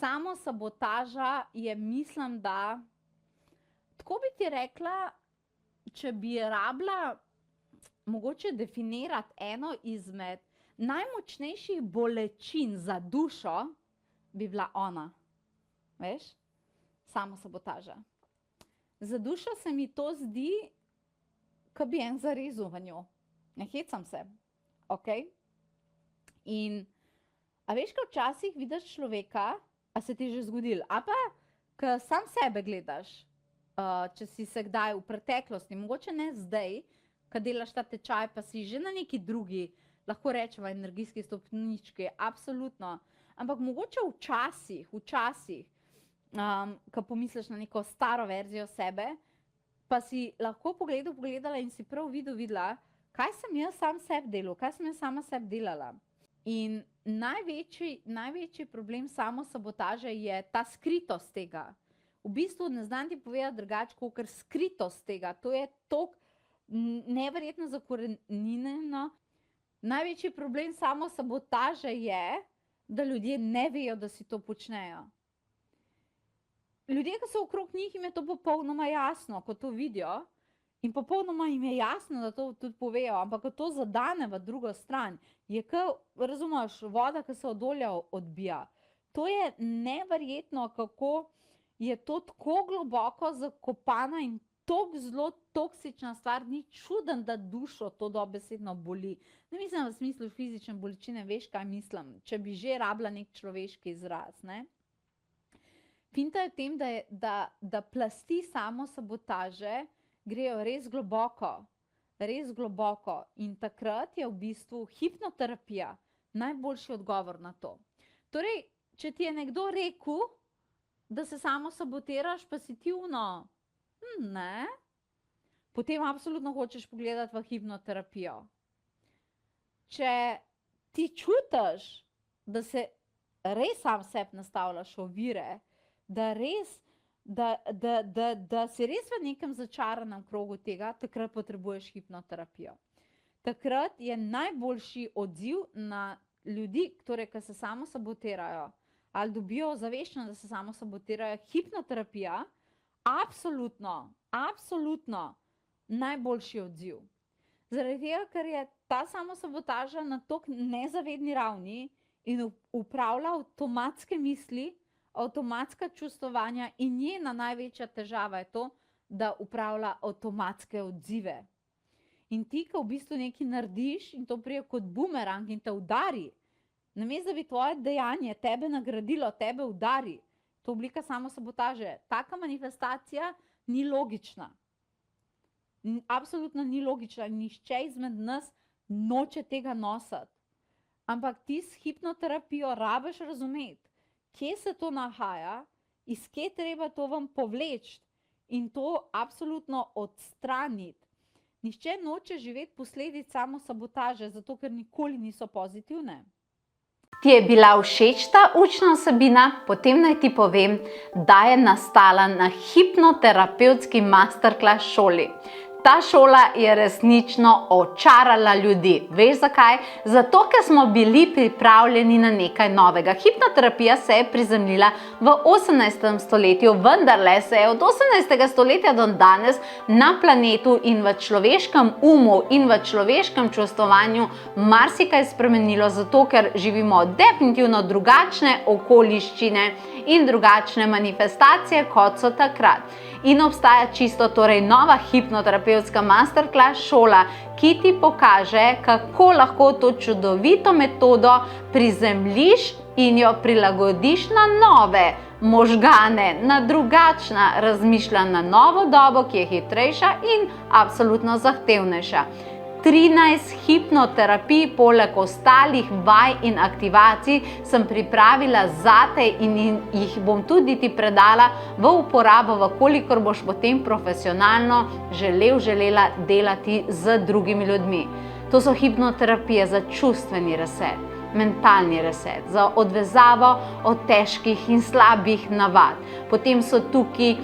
samosabotaža je, mislim, da, tako bi ti rekla, če bi rabila mogoče definirati eno izmed najmočnejših bolečin za dušo, bi bila ona. Veš? Samosabotaža. Za dušo se mi to zdi, ko bi en zarezal v njo. Ne hecam se. Okay? In a veš, ko včasih vidiš človeka, a se ti že zgodilo, a pa, ko sam sebe gledaš, če si se kdaj v preteklosti, mogoče ne zdaj, ko delaš ta tečaj, pa si že na neki drugi, lahko rečemo energijski stopnički, absolutno, ampak mogoče včasih, ko pomisliš na neko staro verzijo sebe, pa si lahko pogledala in si prav videla, kaj sem jaz sam sebi delal, kaj sem jaz sama sebi delala. In največji problem samosabotaže je ta skritost tega. V bistvu ne znam ti povedati drugače, kakor skritost tega. To je toliko neverjetno zakoreninjeno. Največji problem samosabotaže je, da ljudje ne vejo, da si to počnejo. Ljudje, ki so okrog njih, jim je to popolnoma jasno, ko to vidijo, in popolnoma jim je jasno, da to tudi povejo, ampak ko to zadane v drugo stran, je razumeš, voda, ki se od olja odbija. To je neverjetno, kako je to tako globoko zakopana in tako zelo toksična stvar, ni čuden, da dušo to dobesedno boli. Ne mislim v smislu fizične bolečine, veš, kaj mislim, če bi že rabila nek človeški izraz, ne? Finta je v tem, da plasti samosabotaže grejo res globoko in takrat je v bistvu hipnoterapija najboljši odgovor na to. Torej, če ti je nekdo rekel, da se samosabotiraš, pa si ti ne, potem absolutno hočeš pogledati v hipnoterapijo. Če ti čutiš, da se res sam sebi nastavljaš ovire, da si res v nekem začaranem krogu tega, takrat potrebuješ hipnoterapijo. Takrat je najboljši odziv na ljudi, torej, ki se samosabotirajo, ali dobijo ozaveščeno, da se samosabotirajo, hipnoterapija, absolutno najboljši odziv. Zaradi tega, ker je ta samosabotaža na toliko nezavedni ravni in upravlja avtomatske misli, avtomatska čustvovanja in njena največja težava je to, da upravlja avtomatske odzive. In ti, ko v bistvu nekaj narediš in to prije kot bumerang in te udari, namesto da bi tvoje dejanje tebe nagradilo, tebe udari, to oblika samosabotaže. Taka manifestacija ni logična. Absolutno ni logična. Nihče izmed nas noče tega nositi. Ampak ti s hipnoterapijo rabiš razumeti, kje se to nahaja, iz kje treba to vam povleči in to absolutno odstraniti. Nihče noče živeti posledic samosabotaže, zato ker nikoli niso pozitivne. Ti je bila všeč ta učna vsebina? Potem naj ti povem, da je nastala na hipnoterapevtski masterclass šoli. Ta šola je resnično očarala ljudi. Veš zakaj? Zato, ker smo bili pripravljeni na nekaj novega. Hipnoterapija se je prizemljila v 18. stoletju, vendarle se je od 18. stoletja do danes na planetu in v človeškem umu in v človeškem čustvovanju marsikaj spremenilo, zato ker živimo definitivno drugačne okoliščine in drugačne manifestacije, kot so takrat. In obstaja čisto torej nova hipnoterapevtska masterclass šola, ki ti pokaže, kako lahko to čudovito metodo prizemljiš in jo prilagodiš na nove možgane, na drugačna razmišljanja, na novo dobo, ki je hitrejša in absolutno zahtevnejša. 13 hipnoterapij, poleg ostalih vaj in aktivacij sem pripravila zate in jih bom tudi ti predala v uporabo, vkolikor boš potem profesionalno želela delati z drugimi ljudmi. To so hipnoterapije za čustveni reset, mentalni reset, za odvezavo od težkih in slabih navad. Potem so tukaj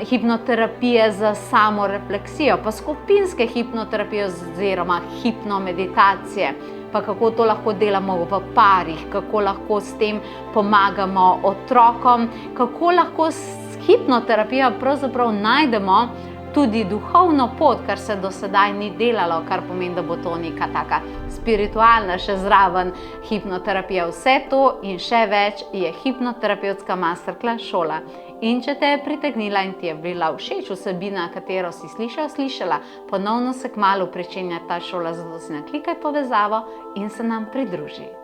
hipnoterapije za samorefleksijo, pa skupinske hipnoterapije oziroma hipnomeditacije. pa kako to lahko delamo v parih, kako lahko s tem pomagamo otrokom, kako lahko s hipnoterapijo pravzaprav najdemo tudi duhovno pot, kar se do sedaj ni delalo, kar pomeni, da bo to neka taka spiritualna še zraven hipnoterapija. Vse to in še več je hipnoterapevtska masterclass šola. In če te je pritegnila in ti je bila všeč vsebina, katero si slišala, ponovno se kmalu pričenja ta šola, zato si naklikaj povezavo in se nam pridruži.